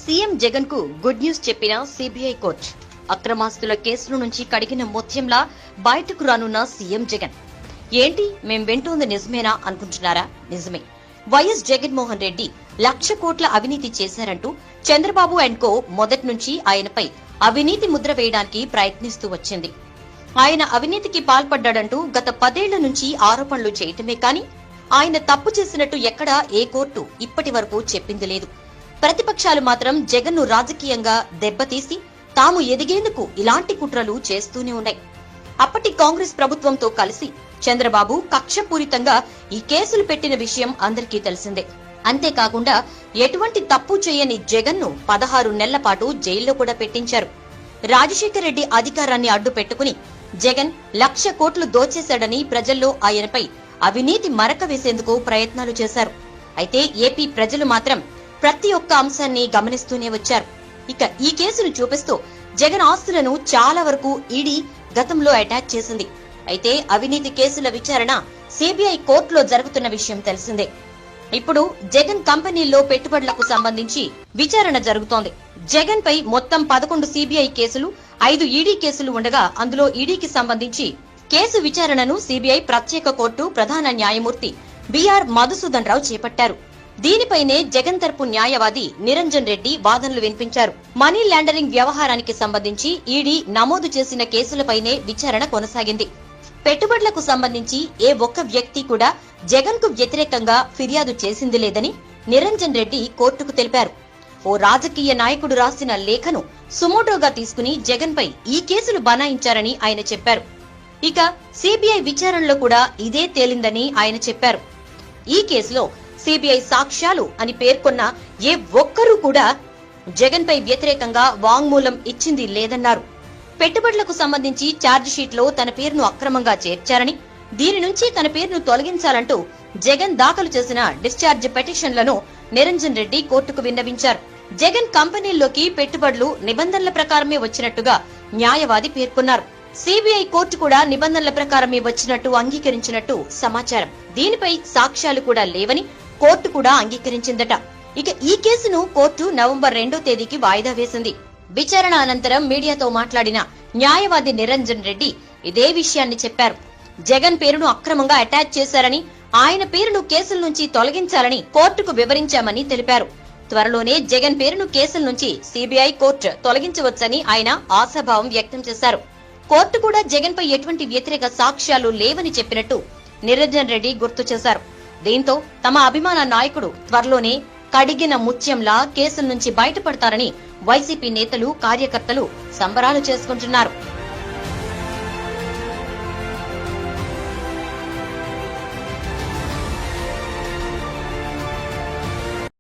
CM Jagan కు good news చెప్పిన CBI court. అక్రమాస్తుల కేసుల నుంచి కడిగిన ముత్యంలా బయటకు రానున్న సీఎం జగన్. ఏంటి మేం వింటోంది నిజమేనా అనుకుంటున్నారా? నిజమే. వైఎస్ జగన్మోహన్ రెడ్డి 1,00,000 కోట్ల అవినీతి చేశారంటూ చంద్రబాబు అండ్ కో మొదటి నుంచి ఆయనపై అవినీతి ముద్ర వేయడానికి ప్రయత్నిస్తూ వచ్చింది. ఆయన అవినీతికి పాల్పడ్డాడంటూ గత 10 ఏళ్ల నుంచి ఆరోపణలు చేయటమే కాని ఆయన తప్పు చేసినట్టు ఎక్కడా ఏ కోర్టు ఇప్పటి వరకు చెప్పింది లేదు. ప్రతిపక్షాలు మాత్రం జగన్ ను రాజకీయంగా దెబ్బతీసి తాము ఎదిగేందుకు ఇలాంటి కుట్రలు చేస్తూనే ఉన్నాయి. అప్పటి కాంగ్రెస్ ప్రభుత్వంతో కలిసి చంద్రబాబు కక్షపూరితంగా ఈ కేసులు పెట్టిన విషయం అందరికీ తెలిసిందే. అంతేకాకుండా ఎటువంటి తప్పు చేయని జగన్ ను 16 నెలల పాటు జైల్లో కూడా పెట్టించారు. రాజశేఖర రెడ్డి అధికారాన్ని అడ్డు పెట్టుకుని జగన్ 1,00,000 కోట్లు దోచేశాడని ప్రజల్లో ఆయనపై అవినీతి మరక వేసేందుకు ప్రయత్నాలు చేశారు. అయితే ఏపీ ప్రజలు మాత్రం ప్రతి ఒక్క అంశాన్ని గమనిస్తూనే వచ్చారు. ఇక ఈ కేసును చూపిస్తూ జగన్ ఆస్తులను చాలా వరకు ఈడీ గతంలో అటాచ్ చేసింది. అయితే అవినీతి కేసుల విచారణ సిబిఐ కోర్టులో జరుగుతున్న విషయం తెలిసిందే. ఇప్పుడు జగన్ కంపెనీల్లో పెట్టుబడులకు సంబంధించి విచారణ జరుగుతోంది. జగన్ పై మొత్తం 11 సిబిఐ కేసులు, 5 ఈడీ కేసులు ఉండగా అందులో ఈడీకి సంబంధించి కేసు విచారణను సిబిఐ ప్రత్యేక కోర్టు ప్రధాన న్యాయమూర్తి బిఆర్ మధుసూదన్ రావు చేపట్టారు. దీనిపైనే జగన్ తరపు న్యాయవాది నిరంజన్ రెడ్డి వాదనలు వినిపించారు. మనీ లాండరింగ్ వ్యవహారానికి సంబంధించి ఈడీ నమోదు చేసిన కేసులపైనే విచారణ కొనసాగింది. పెట్టుబడులకు సంబంధించి ఏ ఒక్క వ్యక్తి కూడా జగన్ కు వ్యతిరేకంగా ఫిర్యాదు చేసింది లేదని నిరంజన్ రెడ్డి కోర్టుకు తెలిపారు. ఓ రాజకీయ నాయకుడు రాసిన లేఖను సుమోటోగా తీసుకుని జగన్ పై ఈ కేసులు బనాయించారని ఆయన చెప్పారు. ఇక సిబిఐ విచారణలో కూడా ఇదే తేలిందని ఆయన చెప్పారు. ఈ కేసులో సిబిఐ సాక్ష్యాలు అని పేర్కొన్న ఏ ఒక్కరూ కూడా జగన్ పై వ్యతిరేకంగా వాంగ్మూలం ఇచ్చింది లేదన్నారు. పెట్టుబడులకు సంబంధించి ఛార్జ్ షీట్ లో తన పేరును అక్రమంగా చేర్చారని, దీని నుంచి తన పేరును తొలగించాలంటూ జగన్ దాఖలు చేసిన డిశ్చార్జ్ పిటిషన్లను నిరంజన్ రెడ్డి కోర్టుకు విన్నవించారు. జగన్ కంపెనీల్లోకి పెట్టుబడులు నిబంధనల ప్రకారమే వచ్చినట్టుగా న్యాయవాది పేర్కొన్నారు. సిబిఐ కోర్టు కూడా నిబంధనల ప్రకారమే వచ్చినట్టు అంగీకరించినట్టు సమాచారం. దీనిపై సాక్ష్యాలు కూడా లేవని కోర్టు కూడా అంగీకరించిందట. ఇక ఈ కేసును కోర్టు నవంబర్ 2వ తేదీకి వాయిదా వేసింది. విచారణ అనంతరం మీడియాతో మాట్లాడిన న్యాయవాది నిరంజన్ రెడ్డి ఇదే విషయాన్ని చెప్పారు. జగన్ పేరును అక్రమంగా అటాచ్ చేశారని, ఆయన పేరును కేసుల నుంచి తొలగించాలని కోర్టుకు వివరించామని తెలిపారు. త్వరలోనే జగన్ పేరును కేసుల నుంచి సిబిఐ కోర్టు తొలగించవచ్చని ఆయన ఆశాభావం వ్యక్తం చేశారు. కోర్టు కూడా జగన్ పై ఎటువంటి వ్యతిరేక సాక్ష్యాలు లేవని చెప్పినట్టు నిరంజన్ రెడ్డి గుర్తు చేశారు. దీంతో తమ అభిమాన నాయకుడు త్వరలోనే కడిగిన ముత్యంలా కేసుల నుంచి బయటపడతారని వైసీపీ నేతలు, కార్యకర్తలు సంబరాలు చేసుకుంటున్నారు.